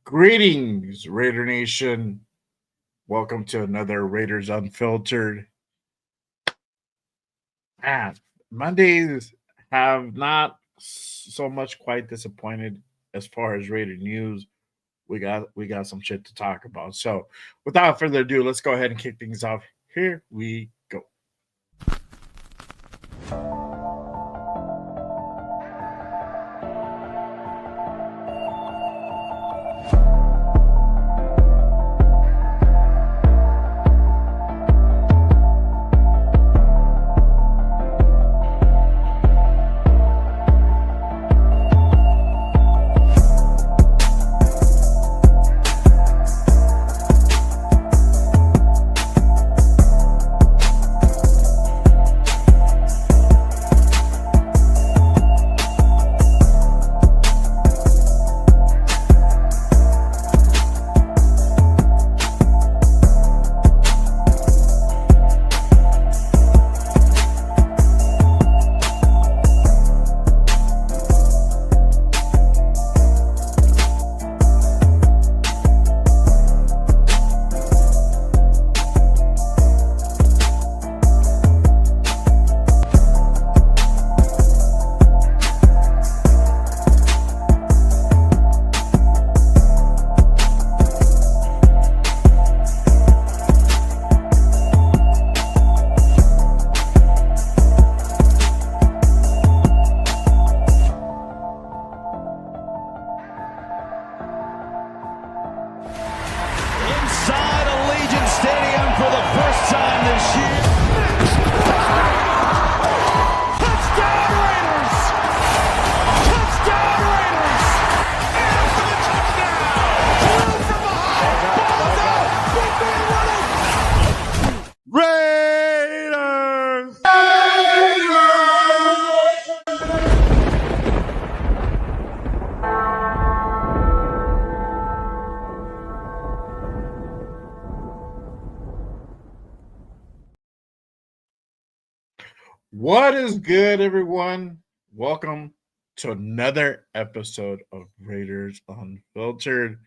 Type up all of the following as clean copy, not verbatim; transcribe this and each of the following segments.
Greetings, Raider Nation. Welcome to another Raiders Unfiltered. Man, Mondays have not so much quite disappointed as far as Raider news. We got some shit to talk about. So, without further ado, let's go ahead and kick things off. Here we go. Inside Allegiant Stadium for the first time this year. Touchdown Raiders! Touchdown Raiders! And for the touchdown! Through from behind! Ball's out! Big man running! Raiders! What is good, everyone? Welcome to another episode of Raiders Unfiltered.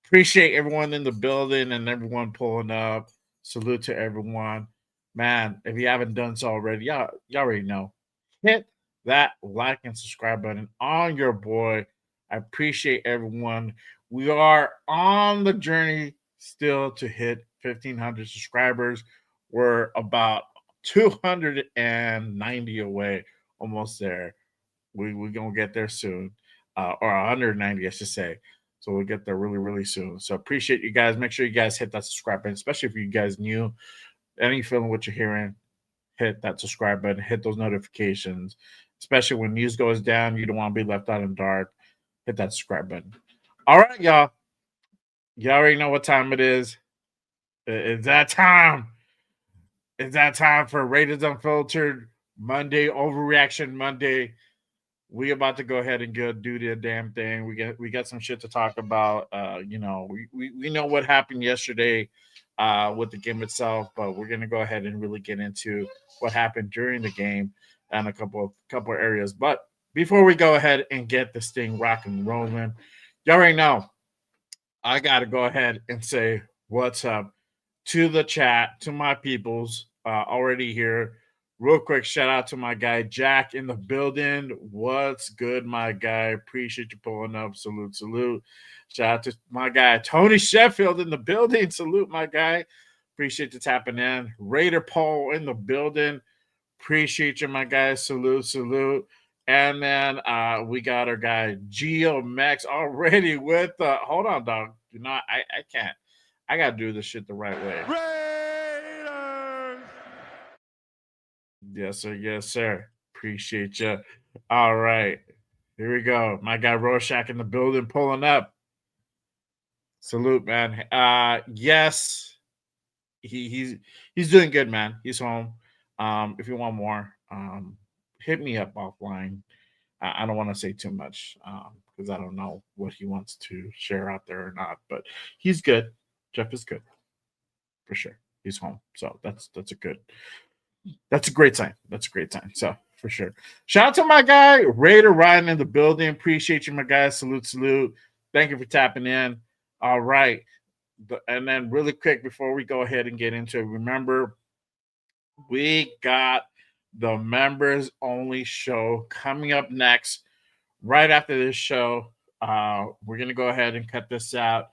Appreciate everyone in the building and everyone pulling up. Salute to everyone. Man, if you haven't done so already, y'all already know. Hit that like and subscribe button on your boy. I appreciate everyone. We are on the journey still to hit 1,500 subscribers. We're about 290 away, almost there. We're gonna get there soon, or 190, I should say. So we'll get there really, really soon. So appreciate you guys. Make sure you guys hit that subscribe button, especially if you guys new. Any feeling what you're hearing, hit that subscribe button, hit those notifications. Especially when news goes down, you don't want to be left out in the dark. Hit that subscribe button. All right, y'all. You already know what time it is. It's that time. It's that time for Raiders Unfiltered Monday, Overreaction Monday. We about to go ahead and go do the damn thing. We got some shit to talk about. We know what happened yesterday with the game itself, but we're gonna go ahead and really get into what happened during the game and a couple areas. But before we go ahead and get this thing rocking and rolling, you already know I gotta go ahead and say what's up to the chat, to my peoples already here. Real quick, shout out to my guy Jack in the building. What's good, my guy? Appreciate you pulling up. Salute, salute. Shout out to my guy Tony Sheffield in the building. Salute, my guy. Appreciate you tapping in. Raider Paul in the building. Appreciate you, my guy. Salute, salute. And then we got our guy Geo Max already with hold on, dog. I can't. I gotta do this shit the right way. Raiders! Yes, sir. Yes, sir. Appreciate you. All right. Here we go. My guy Rorschach in the building pulling up. Salute, man. Yes. He's doing good, man. He's home. If you want more, hit me up offline. I don't want to say too much because I don't know what he wants to share out there or not, but he's good. Jeff is good for sure. He's home. So that's a great sign. That's a great sign. So for sure. Shout out to my guy, Raider Ryan in the building. Appreciate you, my guy. Salute, salute. Thank you for tapping in. All right. And then, really quick, before we go ahead and get into it, remember, we got the members only show coming up next. Right after this show, we're going to go ahead and cut this out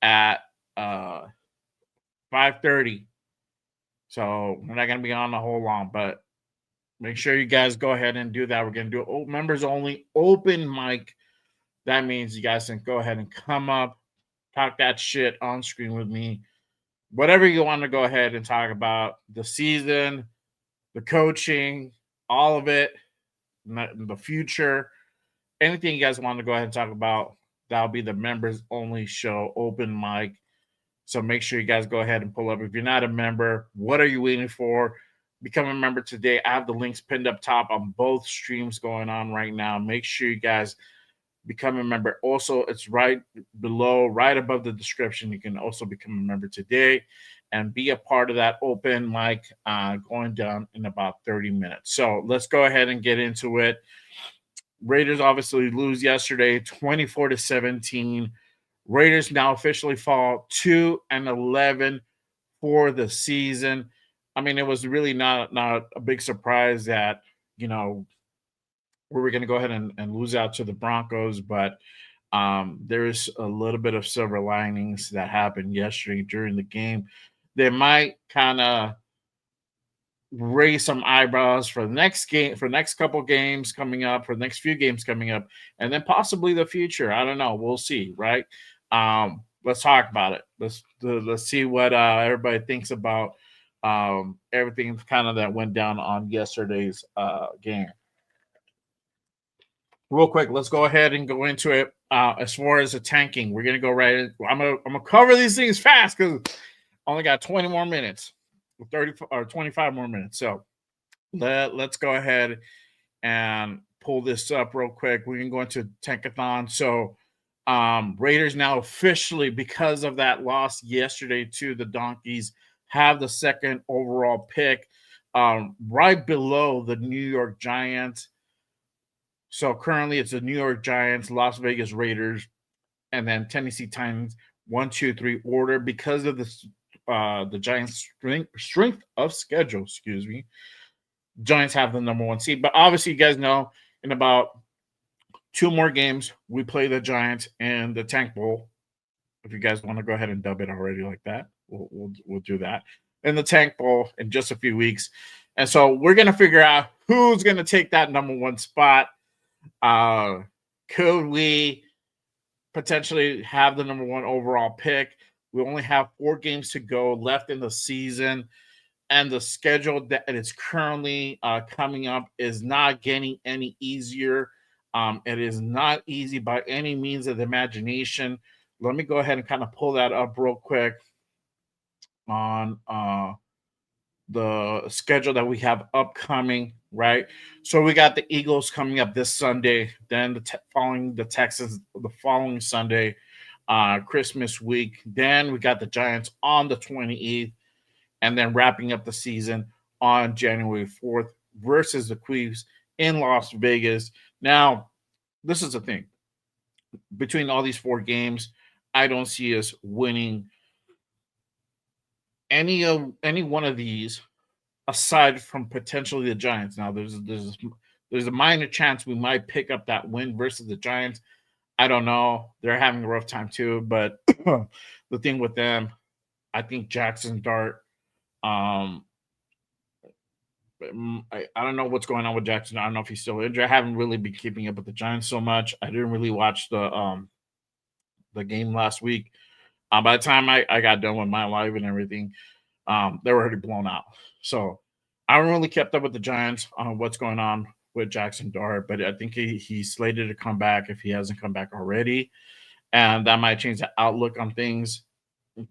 at 5:30. So we're not going to be on the whole long, but make sure you guys go ahead and do that. We're going to do members only open mic. That means you guys can go ahead and come up, talk that shit on screen with me. Whatever you want to go ahead and talk about, the season, the coaching, all of it, the future, anything you guys want to go ahead and talk about, that'll be the members only show, open mic. So make sure you guys go ahead and pull up. If you're not a member, what are you waiting for? Become a member today. I have the links pinned up top on both streams going on right now. Make sure you guys become a member. Also, it's right below, right above the description. You can also become a member today and be a part of that open mic going down in about 30 minutes. So let's go ahead and get into it. Raiders obviously lose yesterday, 24-17. Raiders now officially fall 2-11 for the season. I mean, it was really not a big surprise that, we were going to go ahead and lose out to the Broncos, but there's a little bit of silver linings that happened yesterday during the game. They might kind of raise some eyebrows for the next game, for the next couple games coming up, for the next few games coming up, and then possibly the future. I don't know. We'll see, right? Let's talk about it. Let's see what everybody thinks about everything kind of that went down on yesterday's game. Real quick, let's go ahead and go into it. As far as the tanking, we're gonna go right in. I'm gonna cover these things fast because I only got 20 more minutes, 30 or 25 more minutes. So let's go ahead and pull this up real quick. We can go into tankathon. So Raiders now officially, because of that loss yesterday to the Donkeys, have the second overall pick, right below the New York Giants. So currently it's the New York Giants, Las Vegas Raiders, and then Tennessee Titans, 1, 2, 3 order because of the Giants' strength of schedule. Excuse me. Giants have the number 1 seed, but obviously you guys know in about 2 more games we play the Giants in the Tank Bowl. If you guys want to go ahead and dub it already like that, we'll do that in the Tank Bowl in just a few weeks, and so we're gonna figure out who's gonna take that number 1 spot. Could we potentially have the number 1 overall pick? We only have 4 games to go left in the season, and the schedule that is currently coming up is not getting any easier. It is not easy by any means of the imagination. Let me go ahead and kind of pull that up real quick on the schedule that we have upcoming, right? So we got the Eagles coming up this Sunday, then following the Texans the following Sunday, Christmas week. Then we got the Giants on the 28th, and then wrapping up the season on January 4th versus the Chiefs in Las Vegas. Now, this is the thing. Between all these 4 games, I don't see us winning any one of these aside from potentially the Giants. Now there's a minor chance we might pick up that win versus the Giants. I don't know. They're having a rough time too, but the thing with them, I think Jackson Dart, I don't know what's going on with Jackson. I don't know if he's still injured. I haven't really been keeping up with the Giants so much. I didn't really watch the game last week. By the time I got done with my live and everything, they were already blown out. So I haven't really kept up with the Giants on what's going on with Jackson Dart, but I think he's slated to come back if he hasn't come back already, and that might change the outlook on things.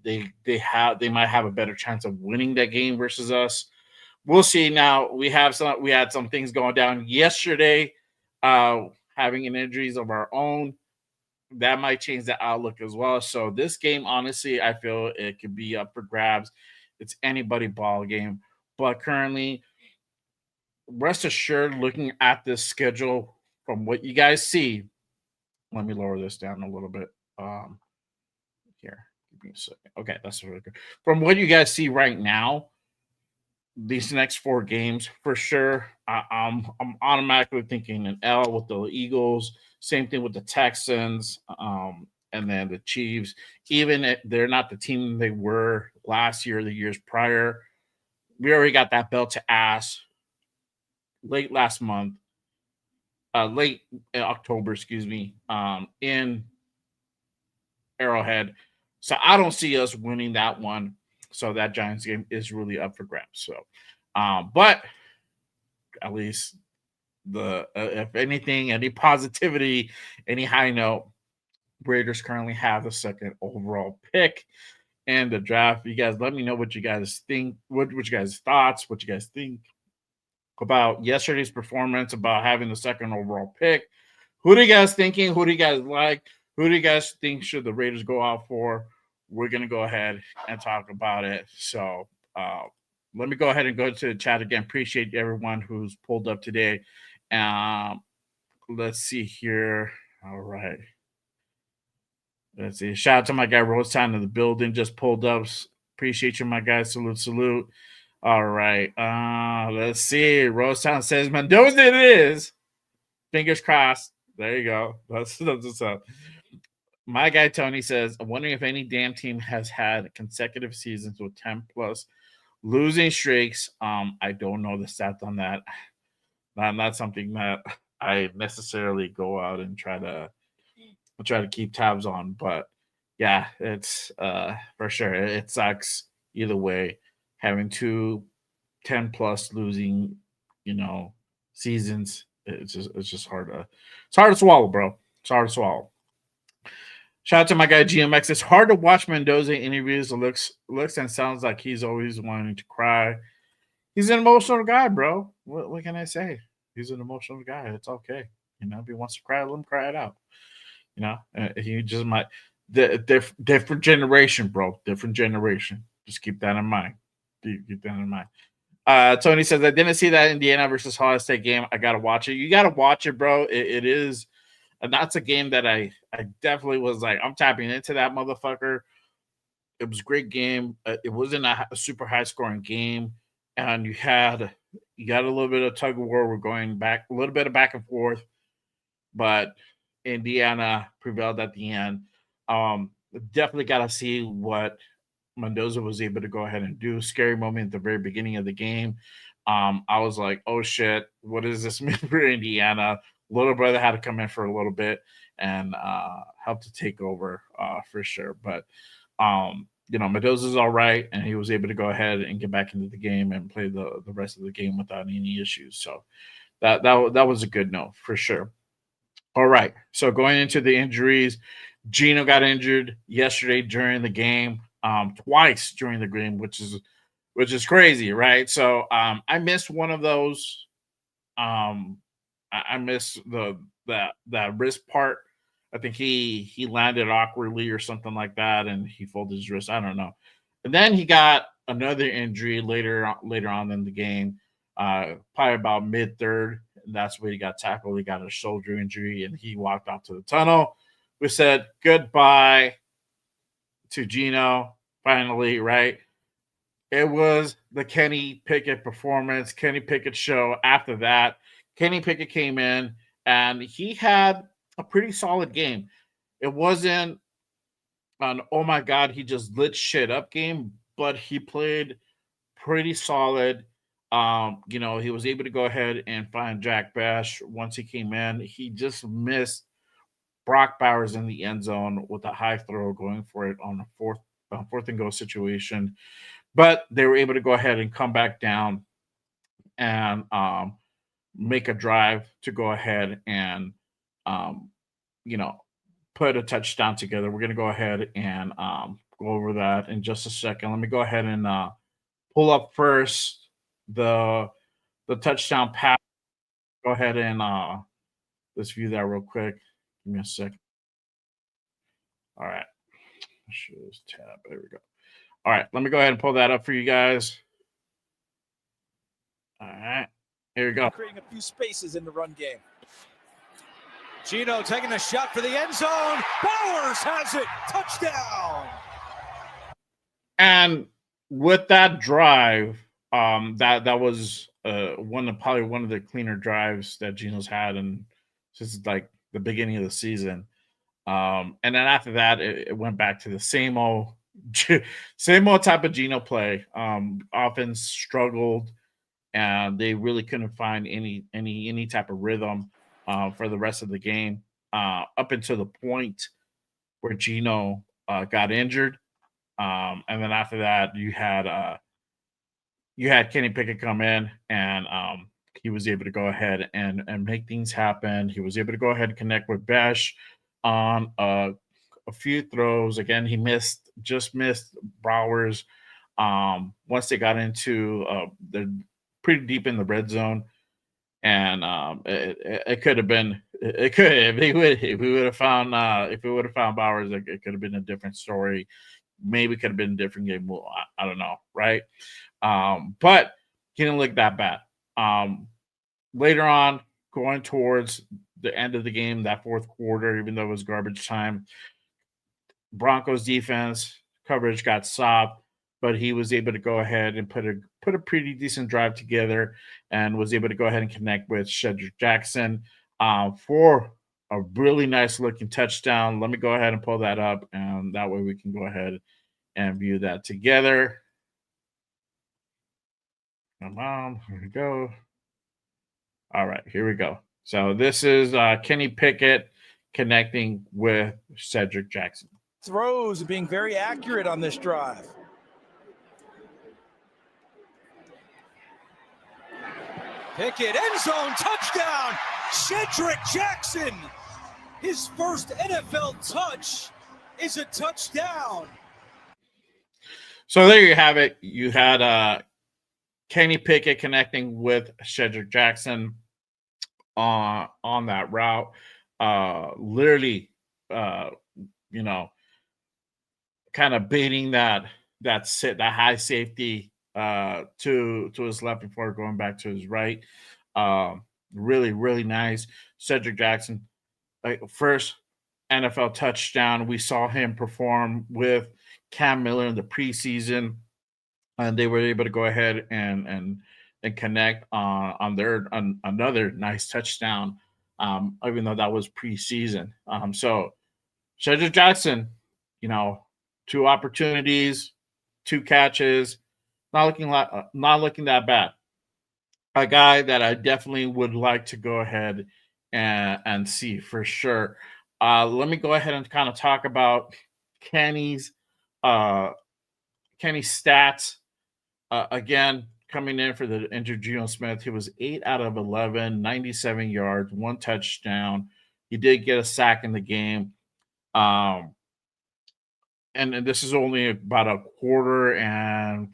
They might have a better chance of winning that game versus us. We'll see. Now we had some things going down yesterday, having injuries of our own. That might change the outlook as well. So this game, honestly, I feel it could be up for grabs. It's anybody ball game. But currently, rest assured, looking at this schedule from what you guys see, let me lower this down a little bit. Here, give me a second. Okay, that's really good. From what you guys see right now, these next 4 games for sure. I'm automatically thinking an L with the Eagles. Same thing with the Texans, and then the Chiefs. Even if they're not the team they were last year, the years prior, we already got that belt to ass late last month, late in October, excuse me, in Arrowhead. So I don't see us winning that one. So that Giants game is really up for grabs. So, but at least the if anything, any positivity, any high note, Raiders currently have the second overall pick in the draft. You guys, let me know what you guys think. What you guys thoughts? What you guys think about yesterday's performance? About having the second overall pick. Who do you guys thinking? Who do you guys like? Who do you guys think should the Raiders go out for? We're gonna go ahead and talk about it. So let me go ahead and go to the chat again. Appreciate everyone who's pulled up today. Let's see here. All right. Let's see. Shout out to my guy Rosetown in the building. Just pulled up. Appreciate you, my guy. Salute. All right. Let's see. Rosetown says Mendoza it is. Fingers crossed. There you go. That's what's up. My guy Tony says, I'm wondering if any damn team has had consecutive seasons with 10 plus losing streaks. I don't know the stats on that. Not something that I necessarily go out and try to keep tabs on. But yeah, it's for sure. It sucks either way. Having 10 plus losing, seasons. It's just hard to swallow, bro. It's hard to swallow. Shout out to my guy GMX. It's hard to watch Mendoza interviews. It looks and sounds like he's always wanting to cry. He's an emotional guy, bro. What can I say? He's an emotional guy. It's okay. If he wants to cry, let him cry it out. He just might. Different generation, bro. Different generation. Just keep that in mind. Keep that in mind. Tony says, I didn't see that Indiana versus Ohio State game. I got to watch it. You got to watch it, bro. It is. And that's a game that I definitely was like, I'm tapping into that motherfucker. It was a great game. It wasn't a super high scoring game. And you got a little bit of tug of war. We're going back, a little bit of back and forth. But Indiana prevailed at the end. Definitely got to see what Mendoza was able to go ahead and do. Scary moment at the very beginning of the game. I was like, oh shit, what is this mean for Indiana? Little brother had to come in for a little bit and help to take over for sure. But Mendoza's all right, and he was able to go ahead and get back into the game and play the rest of the game without any issues. So that was a good note for sure. All right. So going into the injuries, Gino got injured yesterday during the game, twice during the game, which is crazy, right? So I missed one of those. I missed that wrist part. I think he landed awkwardly or something like that, and he folded his wrist. I don't know. And then he got another injury later on in the game, probably about mid third. And that's where he got tackled. He got a shoulder injury, and he walked out to the tunnel. We said goodbye to Gino. Finally, right? It was the Kenny Pickett performance, Kenny Pickett show. After that, Kenny Pickett came in, and he had a pretty solid game. It wasn't an, oh my God, he just lit shit up game, but he played pretty solid. He was able to go ahead and find Jack Bash once he came in. He just missed Brock Bowers in the end zone with a high throw going for it on a fourth and go situation. But they were able to go ahead and come back down and make a drive to go ahead and put a touchdown together. We're going to go ahead and go over that in just a second. Let me go ahead and pull up first the touchdown pass. Go ahead and let's view that real quick. Give me a second. All right. Shows tab. There we go. All right. Let me go ahead and pull that up for you guys. All right. Here we go. Creating a few spaces in the run game. Gino taking the shot for the end zone. Bowers has it. Touchdown. And with that drive, that was probably one of the cleaner drives that Gino's had, and since like the beginning of the season. And then after that, it went back to the same old type of Gino play. Offense struggled, and they really couldn't find any type of rhythm for the rest of the game, up until the point where Gino got injured. And then after that, you had Kenny Pickett come in, and he was able to go ahead and make things happen. He was able to go ahead and connect with Bash on a few throws. Again, he just missed Bowers. Once they got into the pretty deep in the red zone, and it could have been if we would have found Bowers, it could have been a different story. Maybe could have been a different game. Well, I don't know, right? But he didn't look that bad. Later on, going towards the end of the game, that fourth quarter, even though it was garbage time, Broncos defense coverage got stopped, but he was able to go ahead and put a pretty decent drive together, and was able to go ahead and connect with Cedric Jackson for a really nice looking touchdown. Let me go ahead and pull that up, and that way we can go ahead and view that together. Come on, here we go. All right, here we go. So this is Kenny Pickett connecting with Cedric Jackson. Throws being very accurate on this drive. Pickett, end zone, touchdown, Cedric Jackson. His first NFL touch is a touchdown. So there you have it. You had Kenny Pickett connecting with Cedric Jackson on that route. Literally, kind of baiting that high safety to his left before going back to his right. Really, really nice. Cedric Jackson, first NFL touchdown. We saw him perform with Cam Miller in the preseason, and they were able to go ahead and connect on another nice touchdown, even though that was preseason. So Cedric Jackson, 2 opportunities, 2 catches, not looking that bad. A guy that I definitely would like to go ahead and see for sure. Let me go ahead and kind of talk about Kenny's stats. Again, coming in for the injured Geno Smith, he was 8 out of 11, 97 yards, 1 touchdown. He did get a sack in the game. And this is only about a quarter and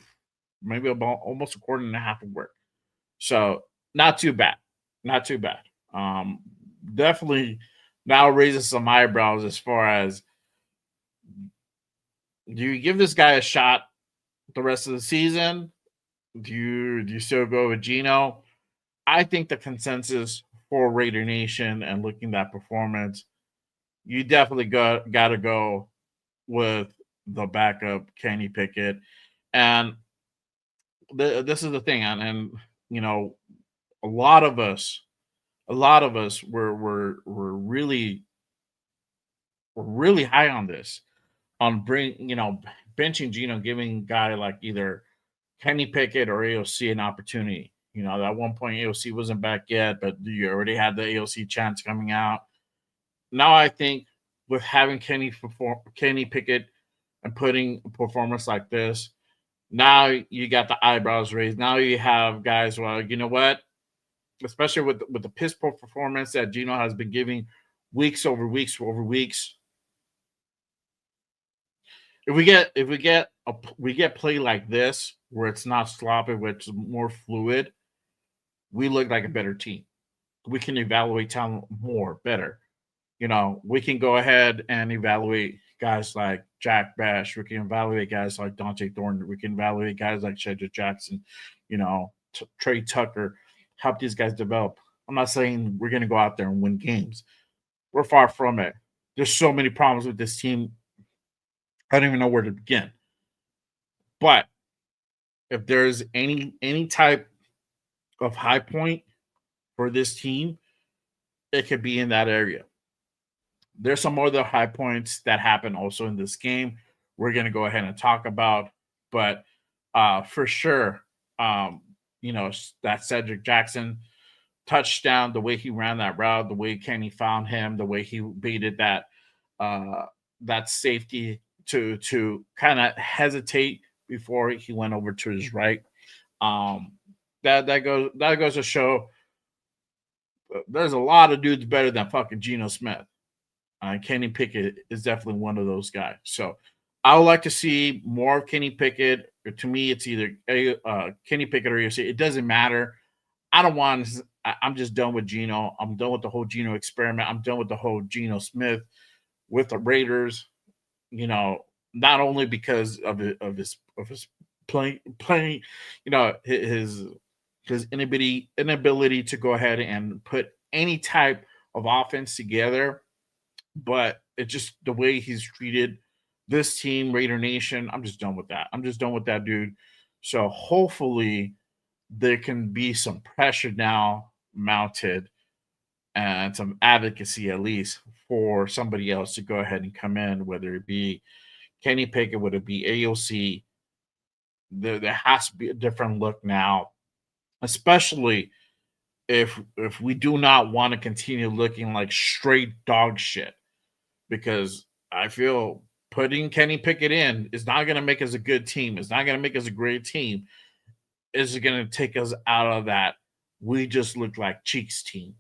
maybe about almost a quarter and a half of work. So not too bad. Not too bad. Definitely now raises some eyebrows as far as, do you give this guy a shot the rest of the season? Do you still go with Geno? I think the consensus for Raider Nation and looking at that performance, you definitely got to go with the backup Kenny Pickett. And this is the thing, and a lot of us were really high on this, on benching Geno, giving a guy like either Kenny Pickett or AOC an opportunity. At one point AOC wasn't back yet, but you already had the AOC chance coming out. Now I think with having Kenny Pickett and putting a performance like this, now you got the eyebrows raised. Now you have guys, well, you know what? Especially with the piss poor performance that Geno has been giving weeks over weeks over weeks. If we get play like this, where it's not sloppy, where it's more fluid, we look like a better team. We can evaluate talent better. We can go ahead and evaluate guys like Jack Bash. We can evaluate guys like Dante Thornton. We can evaluate guys like Cedric Jackson, Trey Tucker, help these guys develop. I'm not saying we're going to go out there and win games, We're far from it. There's so many problems with this team. I don't even know where to begin. But if there's any type of high point for this team, it could be in that area. There's some other high points that happen also in this game. We're gonna go ahead and talk about, but for sure, um, that Cedric Jackson touchdown, the way he ran that route, the way Kenny found him, the way he baited uh, that safety to kind of hesitate before he went over to his right. Um, that goes to show there's a lot of dudes better than fucking Geno Smith. Kenny Pickett is definitely one of those guys. So I would like to see more of Kenny Pickett. To me, it's either Kenny Pickett or AFC. It doesn't matter. I don't want. I'm just done with Geno. I'm done with the whole Geno experiment. I'm done with the whole Geno Smith with the Raiders. Not only because of his playing, his inability to go ahead and put any type of offense together, but it's just the way he's treated this team, Raider Nation. I'm just done with that. I'm just done with that dude. So hopefully there can be some pressure now mounted and some advocacy at least for somebody else to go ahead and come in, whether it be Kenny Pickett, whether it be AOC. There has to be a different look now, especially if we do not want to continue looking like straight dog shit. Because I feel putting Kenny Pickett in is not going to make us a good team. It's not going to make us a great team. It's going to take us out of that we just look like cheeks team.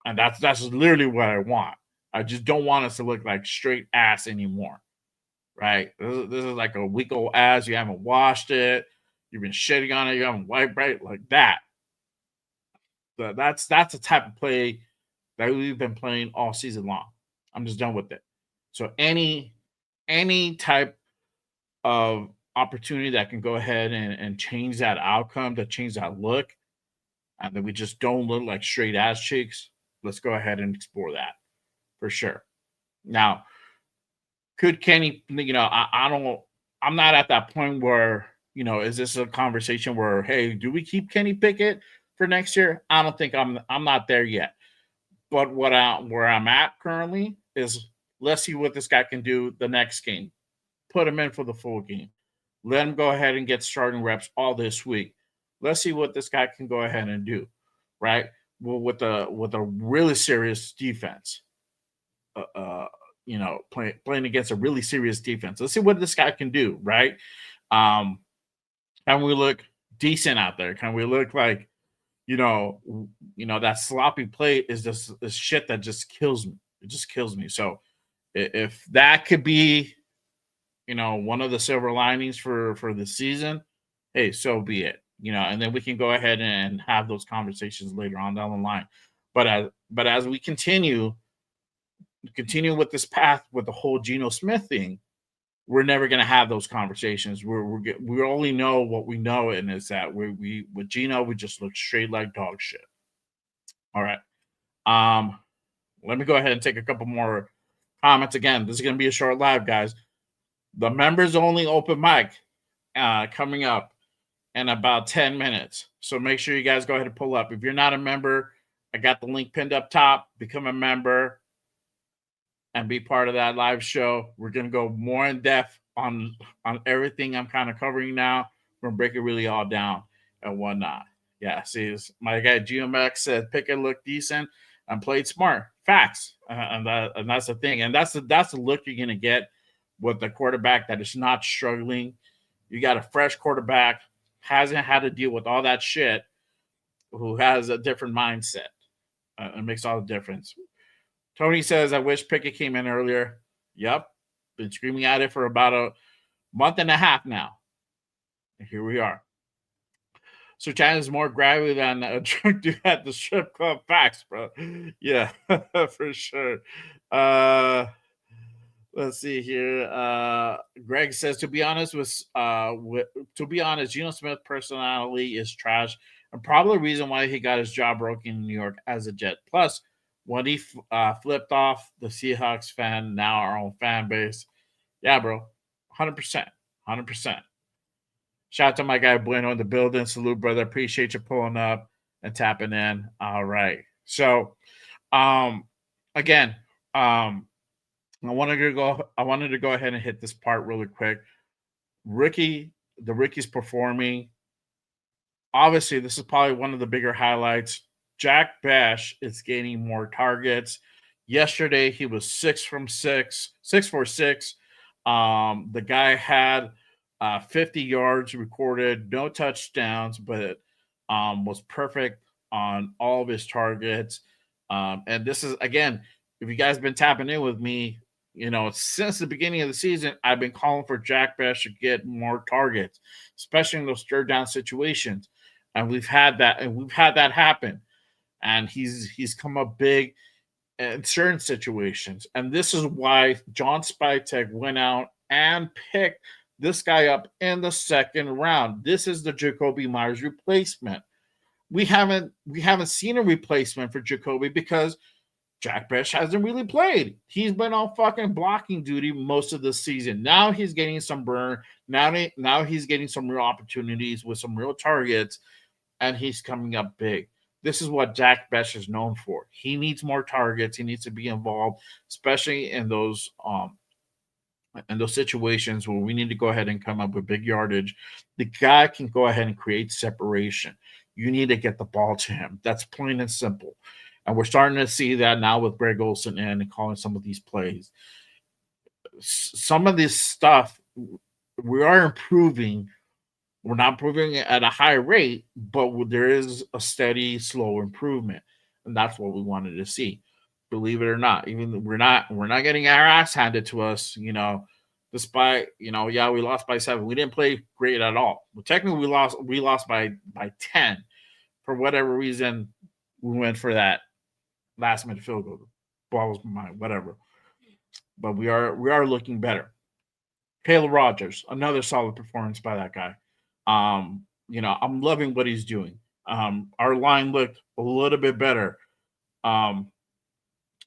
And that's literally what I want. I just don't want us to look like straight ass anymore. Right? This is like a week old ass. You haven't washed it. You've been shitting on it. You haven't wiped right like that. So that's the type of play that we've been playing all season long. I'm just done with it. So any type of opportunity that can go ahead and change that outcome, to change that look, and that we just don't look like straight ass cheeks, let's go ahead and explore that for sure. Now, could Kenny, I'm not at that point where, is this a conversation where, hey, do we keep Kenny Pickett for next year? I don't think I'm not there yet. But where I'm at currently is, let's see what this guy can do the next game. Put him in for the full game. Let him go ahead and get starting reps all this week. Let's see what this guy can go ahead and do, right? Well, with a really serious defense, playing against a really serious defense. Let's see what this guy can do, right? Can we look decent out there? Can we look like, that sloppy play is just is shit that just kills me. It just kills me. So if that could be, one of the silver linings for the season, hey, so be it. And then we can go ahead and have those conversations later on down the line. But as we continue with this path with the whole Geno Smith thing, we're never going to have those conversations. We only know what we know, and it's that we with Geno, we just look straight like dog shit. All right. Let me go ahead and take a couple more comments. Again, this is going to be a short live, guys. The members only open mic coming up in about 10 minutes. So make sure you guys go ahead and pull up. If you're not a member, I got the link pinned up top. Become a member and be part of that live show. We're going to go more in depth on everything I'm kind of covering now. We're going to break it really all down and whatnot. Yeah, see, my guy GMX said Pickett looked decent and played smart. Facts. And that's the thing. And that's the look you're going to get with the quarterback that is not struggling. You got a fresh quarterback, hasn't had to deal with all that shit, who has a different mindset. It makes all the difference. Tony says, I wish Pickett came in earlier. Yep. Been screaming at it for about a month and a half now. And here we are. So China is more grabby than a drunk dude at the strip club. Facts, bro. Yeah, for sure. Let's see here. Greg says, to be honest, Geno Smith's personality is trash, and probably the reason why he got his job broken in New York as a Jet. Plus, when he flipped off the Seahawks fan, now our own fan base. Yeah, bro, 100%, 100%. Shout out to my guy Bueno in the building. Salute, brother. Appreciate you pulling up and tapping in. All right. So, um, again, I wanted to go ahead and hit this part really quick. The rookie's performing. Obviously, this is probably one of the bigger highlights. Jack Bash is gaining more targets. Yesterday, he was 6 for 6. The guy had 50 yards recorded, no touchdowns, but was perfect on all of his targets. And this is, again, if you guys been tapping in with me, since the beginning of the season, I've been calling for Jack Bash to get more targets, especially in those third down situations. And we've had that happen. And he's come up big in certain situations. And this is why John Spytek went out and picked this guy up in the second round. This is the Jacoby Myers replacement. We haven't seen a replacement for Jacoby because Jack Bash hasn't really played. He's been on fucking blocking duty most of the season. Now he's getting some burn. Now he's getting some real opportunities with some real targets, and he's coming up big. This is what Jack Bash is known for. He needs more targets. He needs to be involved, especially in those situations where we need to go ahead and come up with big yardage. The guy can go ahead and create separation. You need to get the ball to him. That's plain and simple. And we're starting to see that now with Greg Olsen in and calling some of these plays. Some of this stuff, we are improving. We're not improving at a high rate, but there is a steady, slow improvement. And that's what we wanted to see. Believe it or not, even we're not getting our ass handed to us, despite, we lost by 7. We didn't play great at all. Well, technically we lost by 10. For whatever reason, we went for that last minute field goal. Ball was mine, whatever. But we are looking better. Caleb Rogers, another solid performance by that guy. I'm loving what he's doing. Our line looked a little bit better.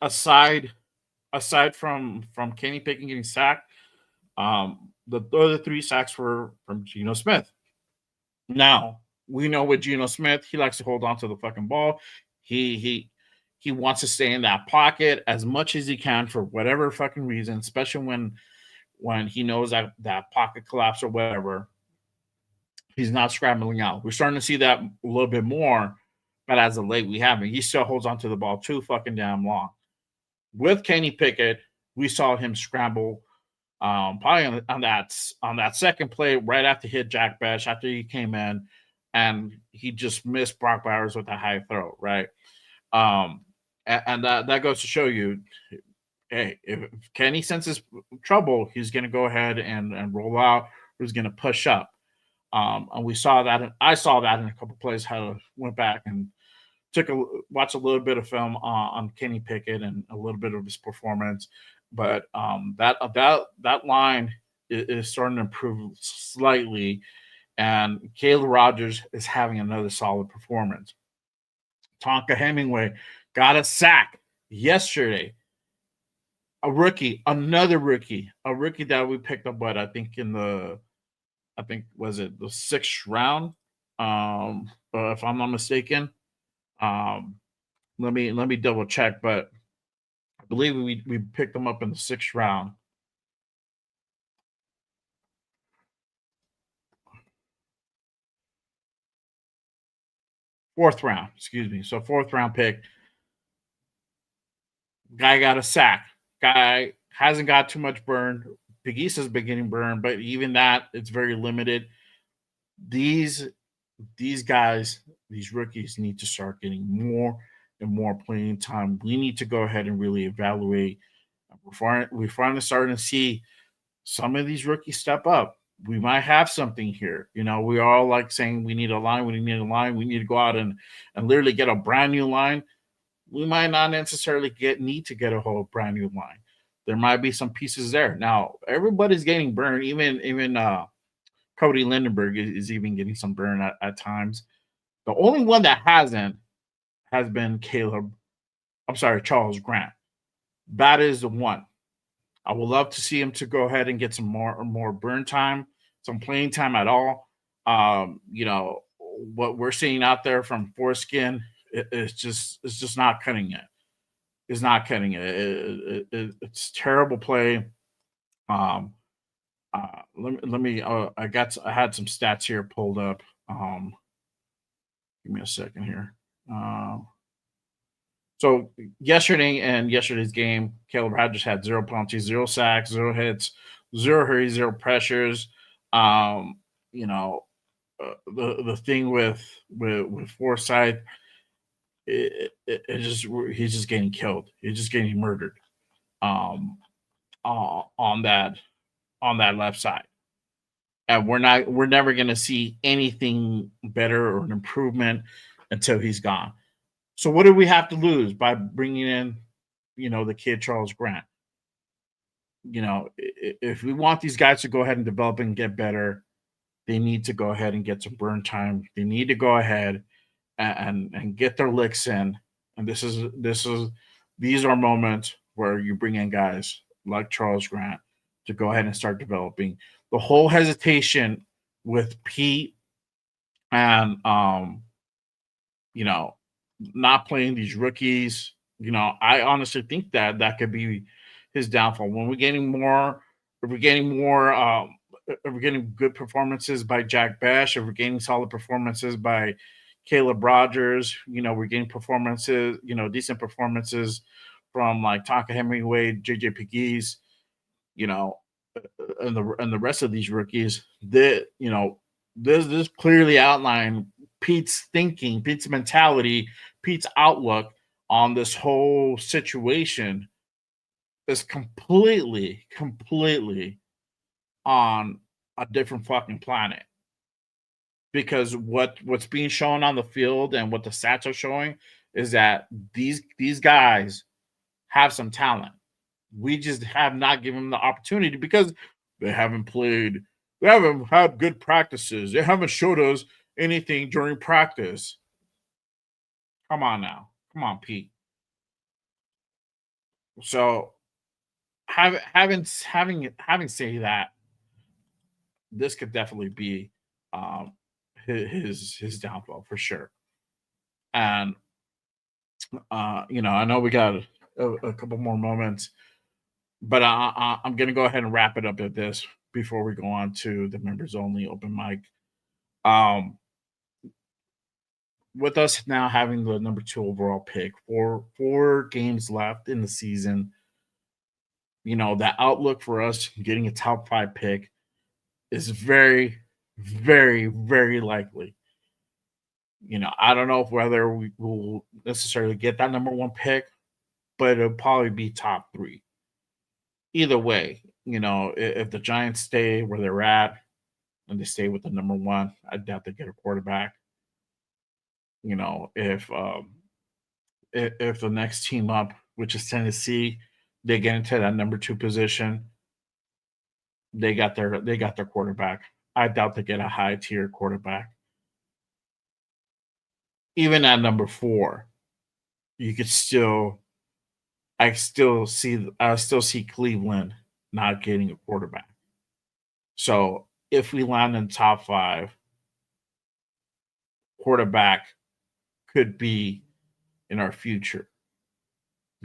Aside from Kenny Pickett getting sacked, the other 3 sacks were from Geno Smith. Now we know with Geno Smith, he likes to hold on to the fucking ball. He wants to stay in that pocket as much as he can for whatever fucking reason, especially when he knows that pocket collapse or whatever. He's not scrambling out. We're starting to see that a little bit more, but as of late, we haven't. He still holds onto the ball too fucking damn long. With Kenny Pickett, we saw him scramble probably on that second play right after he hit Jack Bash, after he came in, and he just missed Brock Bowers with a high throw, right? And that goes to show you, hey, if Kenny senses trouble, he's going to go ahead and roll out. He's going to push up. And we saw that, and I saw that in a couple plays. How I went back and watched a little bit of film on Kenny Pickett and a little bit of his performance. But that line is starting to improve slightly, and Caleb Rogers is having another solid performance. Tonka Hemingway got a sack yesterday. A rookie, another rookie, a rookie that we picked up, I think was it the 6th round, if I'm not mistaken. Let me double check, but I believe we picked them up in the 6th round. Fourth round, excuse me. So 4th round pick. Guy got a sack. Guy hasn't got too much burn. Big East has been getting burned, but even that, it's very limited. These guys, these rookies need to start getting more and more playing time. We need to go ahead and really evaluate. We're finally starting to see some of these rookies step up. We might have something here. We all like saying we need a line, we need a line, we need to go out and literally get a brand new line. We might not necessarily need to get a whole brand new line. There might be some pieces there. Now, everybody's getting burned. Even Cody Lindenberg is even getting some burn at times. The only one that hasn't has been Caleb I'm sorry, Charles Grant. That is the one. I would love to see him to go ahead and get some more burn time, some playing time at all. What we're seeing out there from Foreskin, it's just not cutting it. It's not cutting it. It's terrible play. Um, let me. I had some stats here pulled up. Give me a second here. So yesterday's game, Caleb Rogers had 0 penalties, 0 sacks, 0 hits, 0 hurries, 0 pressures. Um, you know, the thing with Forsyth, it just he's just getting killed. He's just getting murdered. Um, on that left side, and we're never going to see anything better or an improvement until he's gone. So what do we have to lose by bringing in, the kid Charles Grant? If we want these guys to go ahead and develop and get better, they need to go ahead and get some burn time. They need to go ahead and get their licks in. And these are moments where you bring in guys like Charles Grant to go ahead and start developing. The whole hesitation with Pete and not playing these rookies, I honestly think that could be his downfall. When we're getting more, if we're getting more, if we're getting good performances by Jack Bash, if we're getting solid performances by Caleb Rogers, we're getting performances, decent performances from like Tonka Hemingway, JJ Pegues, you know, and the rest of these rookies. That this clearly outline Pete's thinking, Pete's mentality, Pete's outlook on this whole situation is completely on a different fucking planet. Because what's being shown on the field and what the stats are showing is that these guys have some talent. We just have not given them the opportunity because they haven't played. They haven't had good practices. They haven't showed us anything during practice. Come on now. Come on, Pete. So having say that, this could definitely be um, his downfall for sure. And I know we got a couple more moments, but I'm gonna go ahead and wrap it up at this before we go on to the members only open mic. Um, with us now having the number 2 overall pick, four games left in the season, the outlook for us getting a top 5 pick is very, very, very likely. I don't know if whether we will necessarily get that number 1 pick, but it'll probably be top 3. Either way, if the Giants stay where they're at and they stay with the number 1, I doubt they get a quarterback. If the next team up, which is Tennessee, they get into that number 2 position, they got their quarterback. I doubt they get a high tier quarterback. Even at number 4, you could still I still see Cleveland not getting a quarterback. So if we land in top 5, quarterback could be in our future.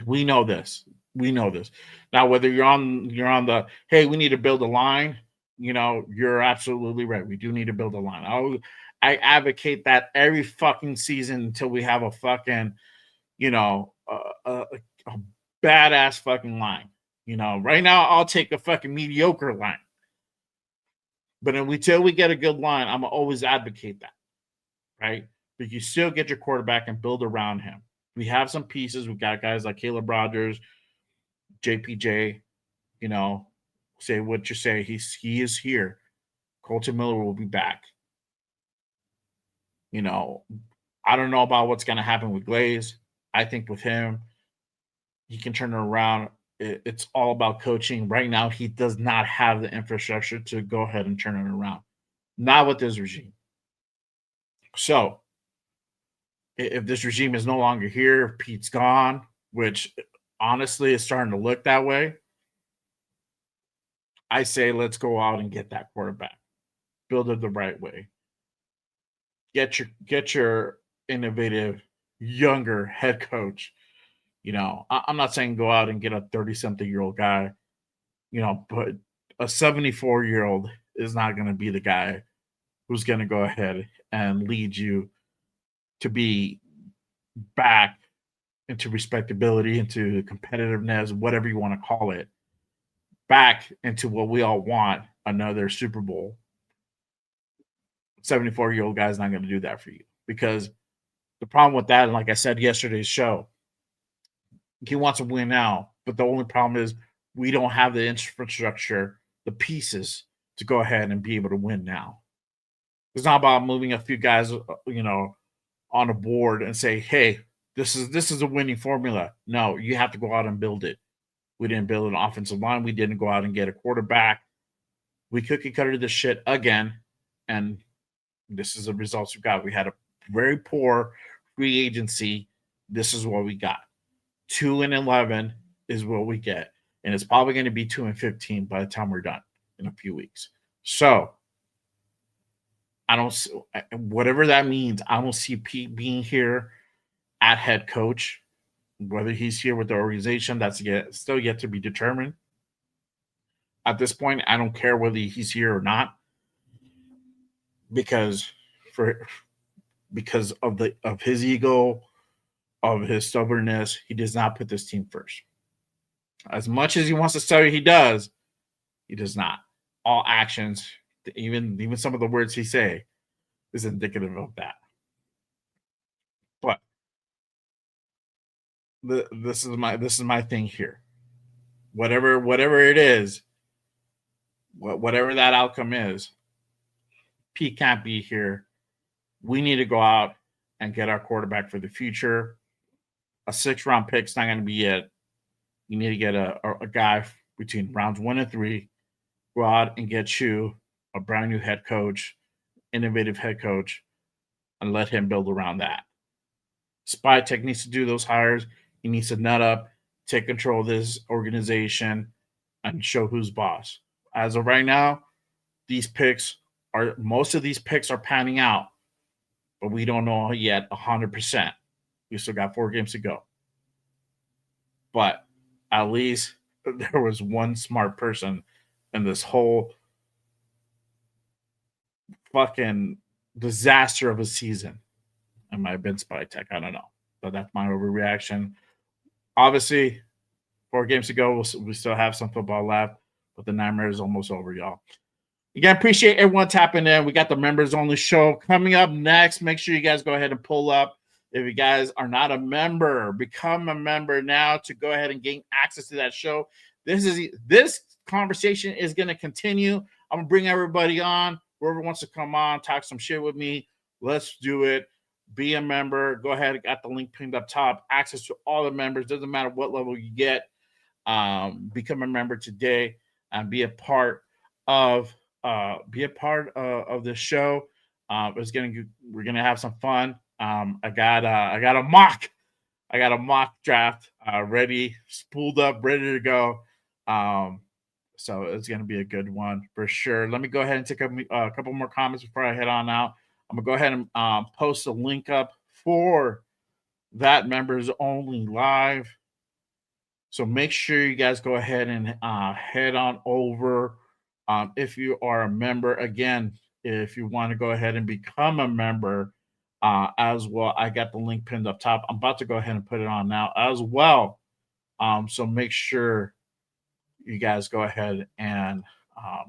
We know this. We know this. Now, whether you're on the hey, we need to build a line, you're absolutely right. We do need to build a line. I advocate that every fucking season until we have a fucking, a badass fucking line. Right now I'll take a fucking mediocre line. But until we get a good line, I'm always advocate that. Right? But you still get your quarterback and build around him. We have some pieces. We've got guys like Caleb Rogers, JPJ, say what you say. He is here. Colton Miller will be back. I don't know about what's going to happen with Glaze. I think with him, he can turn it around. It's all about coaching. Right now, he does not have the infrastructure to go ahead and turn it around. Not with this regime. So, if this regime is no longer here, Pete's gone, which honestly is starting to look that way, I say let's go out and get that quarterback. Build it the right way. Get your innovative younger head coach. I'm not saying go out and get a 30-something-year-old guy, but a 74-year-old is not going to be the guy who's going to go ahead and lead you to be back into respectability, into competitiveness, whatever you want to call it, back into what we all want, another Super Bowl. 74-year-old guy's not going to do that for you, because the problem with that, and like I said yesterday's show, he wants to win now, but the only problem is we don't have the infrastructure, the pieces to go ahead and be able to win now. It's not about moving a few guys, on a board and say, "Hey, this is a winning formula." No, you have to go out and build it. We didn't build an offensive line. We didn't go out and get a quarterback. We cookie cutter this shit again, and this is the results we got. We had a very poor free agency. This is what we got. 2-11 is what we get, and it's probably going to be 2-15 by the time we're done in a few weeks. So I don't, whatever that means, I don't see Pete being here at head coach. Whether he's here with the organization, that's still yet to be determined. At this point, I don't care whether he's here or not, because of his ego, of his stubbornness, he does not put this team first. As much as he wants to say he does not. All actions, even some of the words he say, is indicative of that. But this is my thing here. Whatever it is, whatever that outcome is, Pete can't be here. We need to go out and get our quarterback for the future. A 6th-round pick's not going to be it. You need to get a guy between rounds 1 and 3. Go out and get you a brand new head coach, innovative head coach, and let him build around that. Spytek needs to do those hires. He needs to nut up, take control of this organization, and show who's boss. As of right now, most of these picks are panning out, but we don't know yet 100%. We still got 4 games to go. But at least there was one smart person in this whole fucking disaster of a season. It might have been Spytek. I don't know. But that's my overreaction. Obviously, 4 games to go. We still have some football left, but the nightmare is almost over, y'all. Again, appreciate everyone tapping in. We got the members only show coming up next. Make sure you guys go ahead and pull up. If you guys are not a member, become a member now to go ahead and gain access to that show. This conversation is going to continue. I'm going to bring everybody on. Whoever wants to come on, talk some shit with me, let's do it. Be a member. Go ahead. Got the link pinned up top. Access to all the members. Doesn't matter what level you get. Become a member today and be a part of this show. We're gonna have some fun. I got a mock draft ready, spooled up, ready to go. So it's gonna be a good one for sure. Let me go ahead and take a couple more comments before I head on out. I'm gonna go ahead and post a link up for that members only live. So make sure you guys go ahead and head on over. If you are a member, again, if you want to go ahead and become a member as well, I got the link pinned up top. I'm about to go ahead and put it on now as well. So make sure you guys go ahead and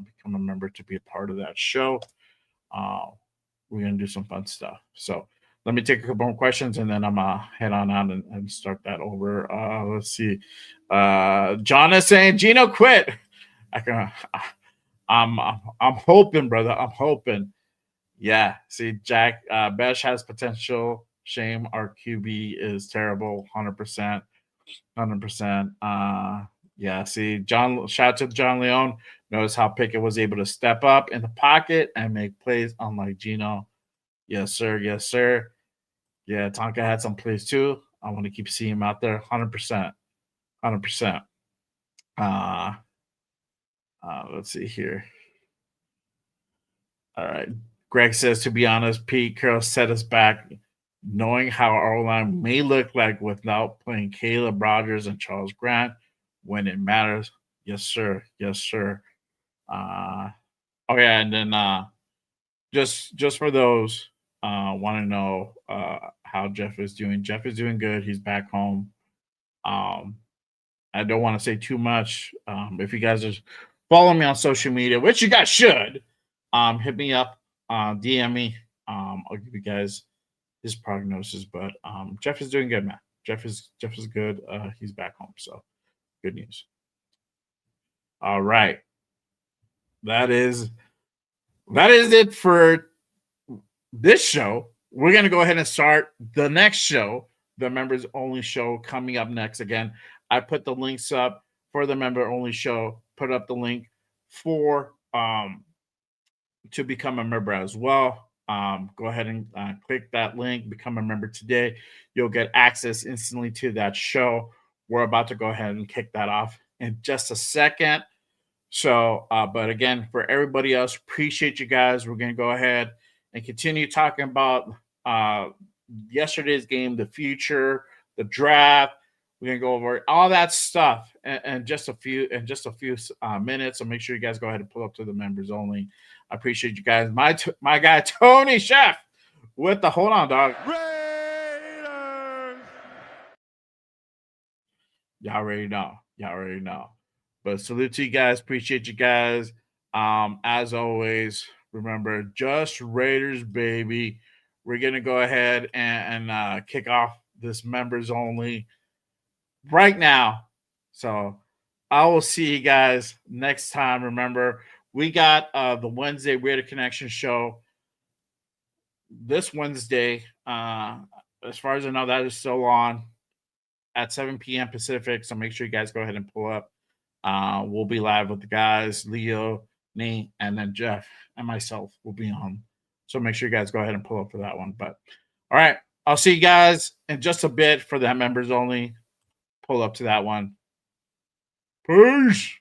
become a member to be a part of that show. We're going to do some fun stuff. So let me take a couple more questions, and then I'm going to head on out and start that over. Let's see. John is saying, Gino quit. I'm hoping, brother. I'm hoping. Yeah. See, Jack, Besh has potential. Shame our QB is terrible. 100%. 100%. Yeah. See, John, shout out to John Leone. Notice how Pickett was able to step up in the pocket and make plays unlike Gino. Yes, sir. Yes, sir. Yeah, Tonka had some plays too. I want to keep seeing him out there 100%. 100%. Uh, let's see here. All right. Greg says, to be honest, Pete Carroll set us back, knowing how our line may look like without playing Caleb Rogers and Charles Grant when it matters. Yes, sir. Yes, sir. Oh yeah, and then just for those want to know how Jeff is doing. Jeff is doing good. He's back home. Um, I don't want to say too much. If you guys are following me on social media, which you guys should, hit me up, DM me. I'll give you guys his prognosis. But Jeff is doing good, man. Jeff is good. He's back home, so good news. All right, that is it for this show. We're gonna go ahead and start the next show, the members only show, coming up next. Again, I put the links up for the member only show. Put up the link for to become a member as well. Go ahead and click that link, become a member today. You'll get access instantly to that show. We're about to go ahead and kick that off in just a second. So, but again, for everybody else, appreciate you guys. We're going to go ahead and continue talking about yesterday's game, the future, the draft. We're going to go over all that stuff in just a few minutes. So make sure you guys go ahead and pull up to the members only. I appreciate you guys. My guy Tony Chef with the hold on, dog. Raiders. Y'all already know. But salute to you guys. Appreciate you guys. As always, remember, just Raiders, baby. We're gonna go ahead and kick off this members only right now. So I will see you guys next time. Remember, we got the Wednesday Raider Connection show this Wednesday. As far as I know, that is still on at 7 p.m. Pacific. So make sure you guys go ahead and pull up. We'll be live with the guys, Leo, Nate, and then Jeff and myself will be on. So make sure you guys go ahead and pull up for that one. But all right, I'll see you guys in just a bit for that members only. Pull up to that one. Peace.